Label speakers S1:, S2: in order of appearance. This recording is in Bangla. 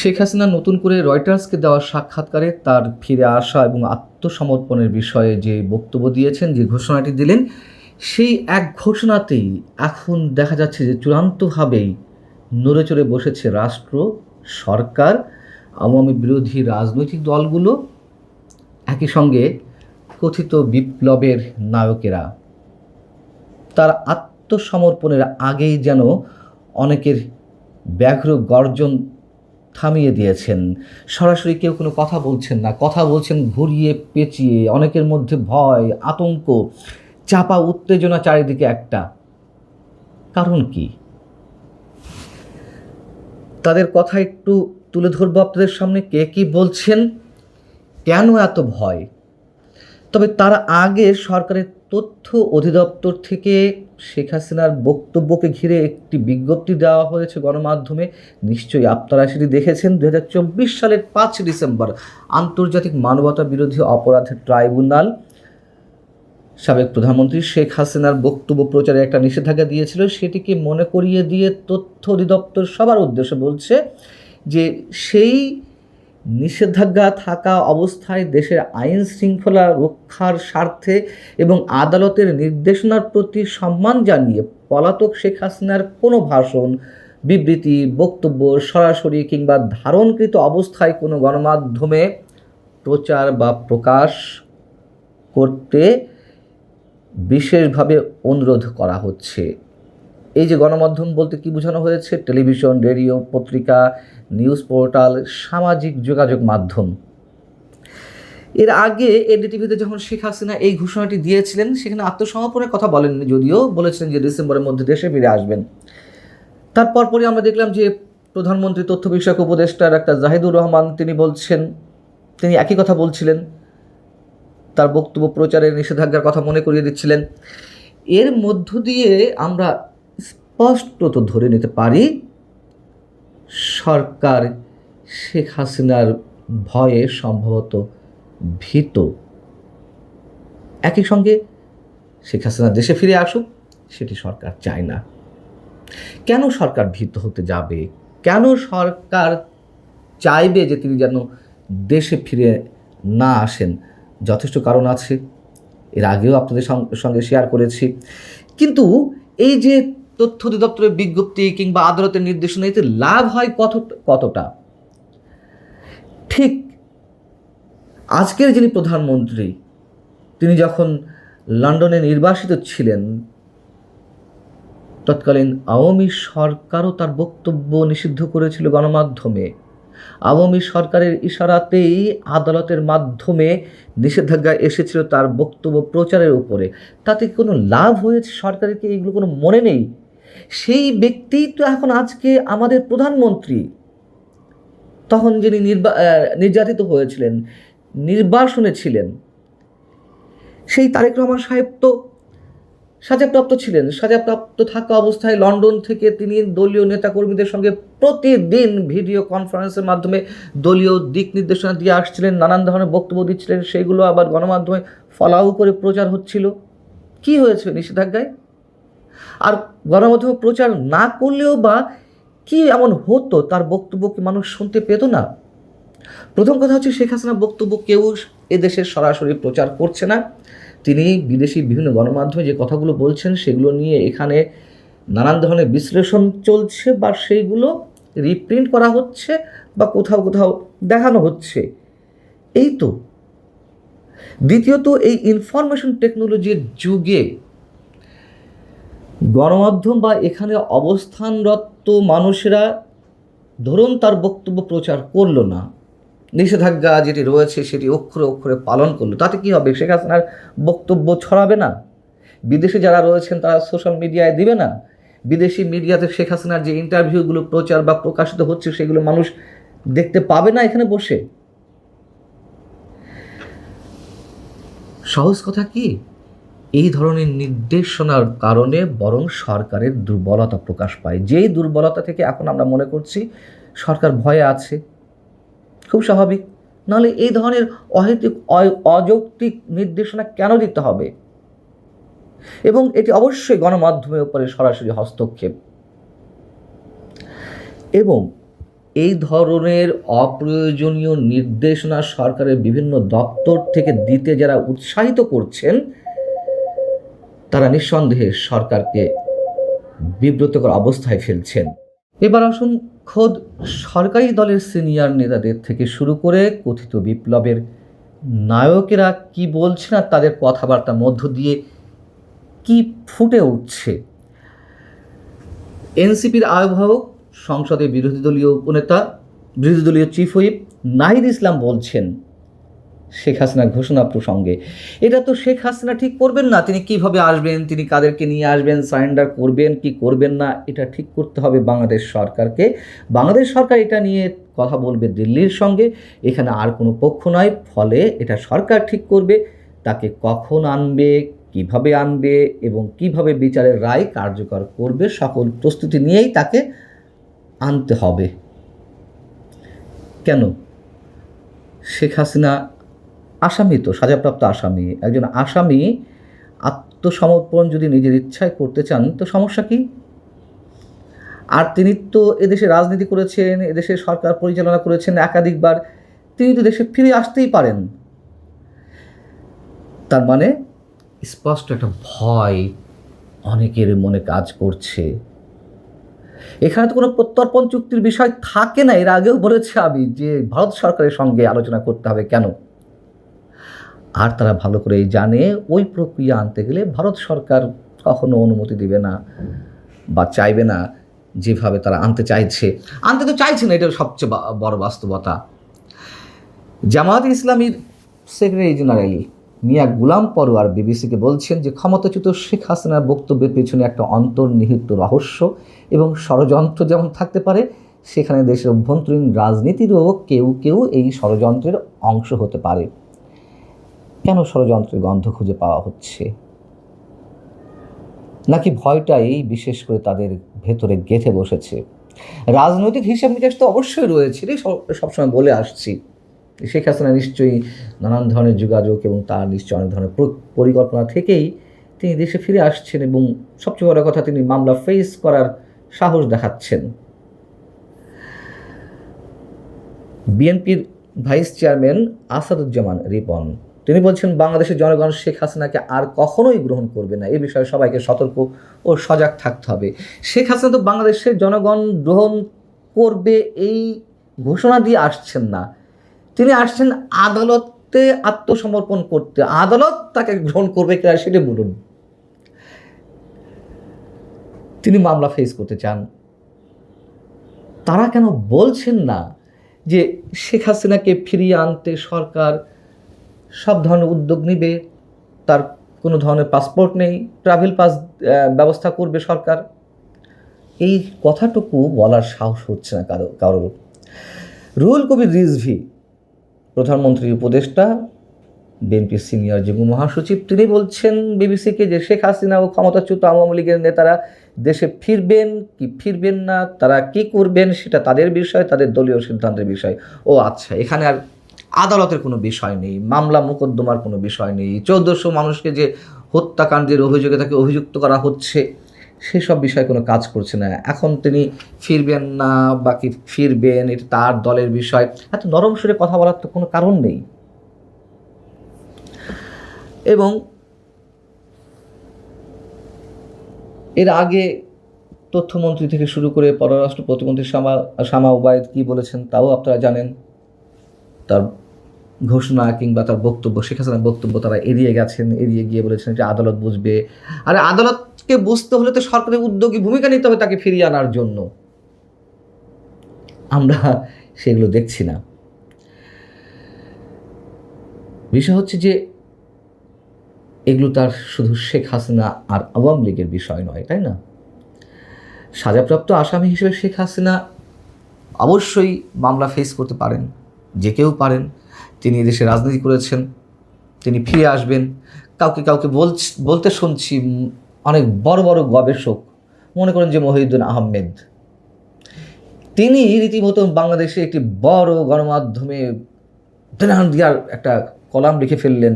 S1: শেখ হাসিনা নতুন করে রয়টার্সকে দেওয়া সাক্ষাৎকারে তার ফিরে আসা এবং আত্মসমর্পণের বিষয়ে যে বক্তব্য দিয়েছেন, যে ঘোষণাটি দিলেন, সেই এক ঘোষণাতেই এখন দেখা যাচ্ছে যে চূড়ান্তভাবেই নড়েচড়ে বসেছে রাষ্ট্র, সরকার, আওয়ামী বিরোধী রাজনৈতিক দলগুলো, একই সঙ্গে কথিত বিপ্লবের নায়কেরা। তার আত্মসমর্পণের আগেই যেন অনেকের ব্যাঘ্র গর্জন থামিয়ে দিয়েছেন। সরাসরি কেউ কোনো কথা বলছেন না, কথা বলছেন ঘুরিয়ে পেঁচিয়ে। অনেকের মধ্যে ভয়, আতঙ্ক, চাপা উত্তেজনা চারিদিকে একটা। কারণ কি? তাদের কথা একটু তুলে ধরবো আপনাদের সামনে, কে কি বলছেন, কেন এত ভয়। তবে তার আগে সরকারের তথ্য অধিদপ্তর থেকে শেখ হাসিনার বক্তব্যকে ঘিরে একটি বিজ্ঞপ্তি দেওয়া হয়েছে গণমাধ্যমে। নিশ্চয়ই আপনারা সেটি দেখেছেন। 2024 সালের 5 ডিসেম্বর আন্তর্জাতিক মানবতা বিরোধী অপরাধের ট্রাইব্যুনাল সাবেক প্রধানমন্ত্রী শেখ হাসিনার বক্তব্য প্রচারে একটা নিষেধাজ্ঞা দিয়েছিল। সেটিকে মনে করিয়ে দিয়ে তথ্য অধিদপ্তর সবার উদ্দেশ্যে বলছে যে সেই নিষেধাজ্ঞা থাকা অবস্থায় দেশের আইন শৃঙ্খলা রক্ষার স্বার্থে এবং আদালতের নির্দেশনার প্রতি সম্মান জানিয়ে পলাতক শেখ হাসিনার কোনো ভাষণ, বিবৃতি, বক্তব্য সরাসরি কিংবা ধারণকৃত অবস্থায় কোনো গণমাধ্যমে প্রচার বা প্রকাশ করতে বিশেষভাবে অনুরোধ করা হচ্ছে। এই যে গণমাধ্যম বলতে কি বোঝানো হয়েছে? টেলিভিশন, রেডিও, পত্রিকা, নিউজ পোর্টাল, সামাজিক যোগাযোগ মাধ্যম। এর আগে এনডিটিভিতে যখন শেখ হাসিনা এই ঘোষণাটি দিয়েছিলেন, সেখানে আত্মসমর্পণের কথা বলেননি, যদিও বলেছিলেন যে ডিসেম্বরের মধ্যে দেশে ফিরে আসবেন। তারপরই আমরা দেখলাম যে প্রধানমন্ত্রী তথ্য বিষয়ক উপদেষ্টা ডাক্তার জাহিদুর রহমান তিনি একই কথা বলছিলেন, তার বক্তব্য প্রচারের নিষেধাজ্ঞার কথা মনে করিয়ে দিচ্ছিলেন। এর মধ্য দিয়ে আমরা স্পষ্টত ধরে নিতে পারি সরকার শেখ হাসিনার ভয়ে সম্ভবত ভীত। একই সঙ্গে শেখ হাসিনা দেশে ফিরে আসুক, সেটি সরকার চায় না। কেন সরকার ভীত হতে যাবে? কেন সরকার চাইবে যে তিনি যেন দেশে ফিরে না আসেন? যথেষ্ট কারণ আছে, এর আগেও আপনাদের সঙ্গে শেয়ার করেছি। কিন্তু এই যে তথ্য অধিদপ্তরের বিজ্ঞপ্তি কিংবা আদালতের নির্দেশনা, এতে লাভ হয় কতটা? ঠিক আজকের যিনি প্রধানমন্ত্রী, তিনি যখন লন্ডনে নির্বাসিত ছিলেন, তৎকালীন আওয়ামী সরকারও তার বক্তব্য নিষিদ্ধ করেছিল গণমাধ্যমে। আওয়ামী সরকারের ইশারাতেই আদালতের মাধ্যমে নিষেধাজ্ঞা এসেছিল তার বক্তব্য প্রচারের উপরে। তাতে কোনো লাভ হয়েছে সরকারের কি এগুলো কোনো মনে নেই? সেই ব্যক্তিই তো এখন আজকে আমাদের প্রধানমন্ত্রী। তখন যিনি নির্যাতিত হয়েছিলেন, নির্বাসনে ছিলেন, সেই তারেক রহমান সাহেব তো সাজাপ্রাপ্ত ছিলেন। সাজাপ্রাপ্ত থাকা অবস্থায় লন্ডন থেকে তিনি দলীয় নেতাকর্মীদের সঙ্গে প্রতিদিন ভিডিও কনফারেন্সের মাধ্যমে দলীয় দিক নির্দেশনা দিয়ে আসছিলেন, নানান ধরনের বক্তব্য দিচ্ছিলেন। সেইগুলো আবার গণমাধ্যমে ফলাও করে প্রচার হচ্ছিল। কি হয়েছে নিষেধাজ্ঞায়? আর গণমাধ্যমে প্রচার না করলেও বা কি এমন হতো, তার বক্তব্য কি মানুষ শুনতে পেত না? প্রথম কথা হচ্ছে, শেখ হাসিনার বক্তব্য কেউ এদেশের সরাসরি প্রচার করছে না। তিনি বিদেশি বিভিন্ন গণমাধ্যমে যে কথাগুলো বলছেন, সেগুলো নিয়ে এখানে নানান ধরনের বিশ্লেষণ চলছে, বা সেইগুলো রিপ্রিন্ট করা হচ্ছে বা কোথাও কোথাও দেখানো হচ্ছে। এই তো। দ্বিতীয়ত, এই ইনফরমেশন টেকনোলজির যুগে গণমাধ্যম বা এখানে অবস্থানরত মানুষেরা, ধরুন তার বক্তব্য প্রচার করলো না, নিষেধাজ্ঞা যেটি রয়েছে সেটি অক্ষরে অক্ষরে পালন করলো, তাতে কি হবে? শেখ হাসিনার বক্তব্য ছড়াবে না? বিদেশে যারা রয়েছেন তারা সোশ্যাল মিডিয়ায় দিবে না? বিদেশি মিডিয়াতে শেখ হাসিনার যে ইন্টারভিউগুলো প্রচার বা প্রকাশিত হচ্ছে, সেগুলো মানুষ দেখতে পাবে না এখানে বসে? সহজ কথা কি, এই ধরনের নির্দেশনার কারণে বরং সরকারের দুর্বলতা প্রকাশ পায়। যেই দুর্বলতা থেকে এখন আমরা মনে করছি সরকার ভয়ে আছে। খুব স্বাভাবিক, নাহলে এই ধরনের অযৌক্তিক নির্দেশনা কেন দিতে হবে? এবং এটি অবশ্যই গণমাধ্যমের উপরে সরাসরি হস্তক্ষেপ। এবং এই ধরনের অপ্রয়োজনীয় নির্দেশনা সরকারের বিভিন্ন দপ্তর থেকে দিতে যারা উৎসাহিত করছেন, তারা নিঃসন্দেহে সরকারকে বিব্রতকর অবস্থায় ফেলছেন। এবার আসুন খোদ সরকারি দলের সিনিয়র নেতাদের থেকে শুরু করে কথিত বিপ্লবের নায়কেরা কি বলছেন আর তাদের কথাবার্তার মধ্য দিয়ে কি ফুটে উঠছে। এনসিপির আহ্বায়ক, সংসদে বিরোধী দলীয় চিফ হুইপ নাহিদ ইসলাম বলছেন শেখ হাসিনার ঘোষণা প্রসঙ্গে, এটা তো শেখ হাসিনা ঠিক করবেন না। তিনি কিভাবে আসবেন, তিনি কাদেরকে নিয়ে আসবেন, সারেন্ডার করবেন কি করবেন না, এটা ঠিক করতে হবে বাংলাদেশ সরকারকে। বাংলাদেশ সরকার এটা নিয়ে কথা বলবে দিল্লির সঙ্গে, এখানে আর কোনো পক্ষ নয়। ফলে এটা সরকার ঠিক করবে তাকে কখন আনবে, কিভাবে আনবে এবং কিভাবে বিচারের রায় কার্যকর করবে, সকল প্রস্তুতি নিয়েই তাকে আনতে হবে। কেন? শেখ হাসিনা আসামি, তো সাজাপ্রাপ্ত আসামি। একজন আসামি আত্মসমর্পণ যদি নিজের ইচ্ছায় করতে চান তো সমস্যা কি? আর তিনি তো এদেশে রাজনীতি করেছেন, এদেশে সরকার পরিচালনা করেছেন একাধিকবার, তিনি তো দেশে ফিরে আসতেই পারেন। তার মানে স্পষ্ট একটা ভয় অনেকের মনে কাজ করছে। এখানে তো কোনো প্রত্যর্পণ চুক্তির বিষয় থাকে না। এর আগেও বলেছি আমি যে ভারত সরকারের সঙ্গে আলোচনা করতে হবে কেন। আর তারা ভালো করেই জানে ওই প্রক্রিয়া আনতে গেলে ভারত সরকার কখনো অনুমতি দিবে না বা চাইবে না যেভাবে তারা আনতে তো চাইছে না, এটা সবচেয়ে বড় বাস্তবতা। জামায়াত ইসলামীর সেক্রেটারি জেনারেল মিয়া গুলাম পরোয়ার বিবিসিকে বলছেন যে ক্ষমতাচ্যুত শেখ হাসিনার বক্তব্যের পেছনে একটা অন্তর্নিহিত রহস্য এবং ষড়যন্ত্র যেমন থাকতে পারে, সেখানে দেশের অভ্যন্তরীণ রাজনীতিরও কেউ কেউ এই ষড়যন্ত্রের অংশ হতে পারে। কেন ষড়যন্ত্রের গন্ধ খুঁজে পাওয়া হচ্ছে? নাকি ভয়টাই বিশেষ করে তাদের ভেতরে গেঁথে বসেছে? রাজনৈতিক হিসাব নিকাশ তো অবশ্যই রয়েছে, সবসময় বলে আসছি। শেখ হাসিনা নিশ্চয়ই নানান ধরনের যোগাযোগ এবং তার নিশ্চয়ই অনেক ধরনের পরিকল্পনা থেকেই তিনি দেশে ফিরে আসছেন এবং সবচেয়ে বড় কথা তিনি মামলা ফেস করার সাহস দেখাচ্ছেন। বিএনপির ভাইস চেয়ারম্যান আসাদুজ্জামান রিপন তিনি বলছেন বাংলাদেশের জনগণ শেখ হাসিনাকে আর কখনোই গ্রহণ করবে না। এ বিষয়ে সবাইকে সতর্ক ও সজাগ থাকতে হবে। শেখ হাসিনা তো বাংলাদেশের জনগণ গ্রহণ করবে এই ঘোষণা দিয়ে আসছেন না, তিনি আসছেন আদালতে আত্মসমর্পণ করতে। আদালত তাকে গ্রহণ করবে কিনা সেটা বলুন। তিনি মামলা ফেস করতে চান। তারা কেন বলছেন না যে শেখ হাসিনাকে ফিরিয়ে আনতে সরকার সব ধরনের উদ্যোগ নেবে, তার কোনো ধরনের পাসপোর্ট নেই, ট্রাভেল পাস ব্যবস্থা করবে সরকার? এই কথাটুকু বলার সাহস হচ্ছে না কারোর। রুহুল কবির রিজভী, প্রধানমন্ত্রীর উপদেষ্টা, বিএনপির সিনিয়র যুগ্ম মহাসচিব, তিনি বলছেন বিবিসিকে যে শেখ হাসিনা ও ক্ষমতাচ্যুত আওয়ামী লীগের নেতারা দেশে ফিরবেন কি ফিরবেন না, তারা কি করবেন সেটা তাদের বিষয়, তাদের দলীয় সিদ্ধান্তের বিষয়। ও আচ্ছা, এখানে আর আদালতের কোনো বিষয় নেই, মামলা মোকদ্দমার কোনো বিষয় নেই, 1400 মানুষকে যে হত্যাকাণ্ডের অভিযোগে তাকে অভিযুক্ত করা হচ্ছে সেসব বিষয়ে কোনো কাজ করছে না। এখন তিনি ফিরবেন না বা কি ফিরবেন, এটা তার দলের বিষয়। এত নরম সুরে কথা বলার তো কোনো কারণ নেই। এবং এর আগে তথ্যমন্ত্রী থেকে শুরু করে পররাষ্ট্র প্রতিমন্ত্রী শামা ওবায়দ কী বলেছেন তাও আপনারা জানেন। তার ঘোষণা কিংবা তার বক্তব্য, শেখ হাসিনার বক্তব্য তারা এড়িয়ে গেছেন, এড়িয়ে গিয়ে বলেছেন যে আদালত বুঝবে। আর আদালতকে বুঝতে হলে তো সরকারের উদ্যোগী ভূমিকা নিতে হবে তাকে ফিরিয়ে আনার জন্য। আমরা সেগুলো দেখছি না। বিষয় হচ্ছে যে এগুলো তার শুধু শেখ হাসিনা আর আওয়ামী লীগের বিষয় নয়, তাই না? সাজাপ্রাপ্ত আসামি হিসেবে শেখ হাসিনা অবশ্যই মামলা ফেস করতে পারেন, যে কেউ পারেন। তিনি এদেশে রাজনীতি করেছেন, তিনি ফিরে আসবেন। কাউকে বলতে শুনছি অনেক বড় বড় গবেষক, মনে করেন যে মহিউদ্দিন আহমেদ, তিনি রীতিমতো বাংলাদেশে একটি বড় গণমাধ্যমে দিনার দিয়ার একটা কলাম লিখে ফেললেন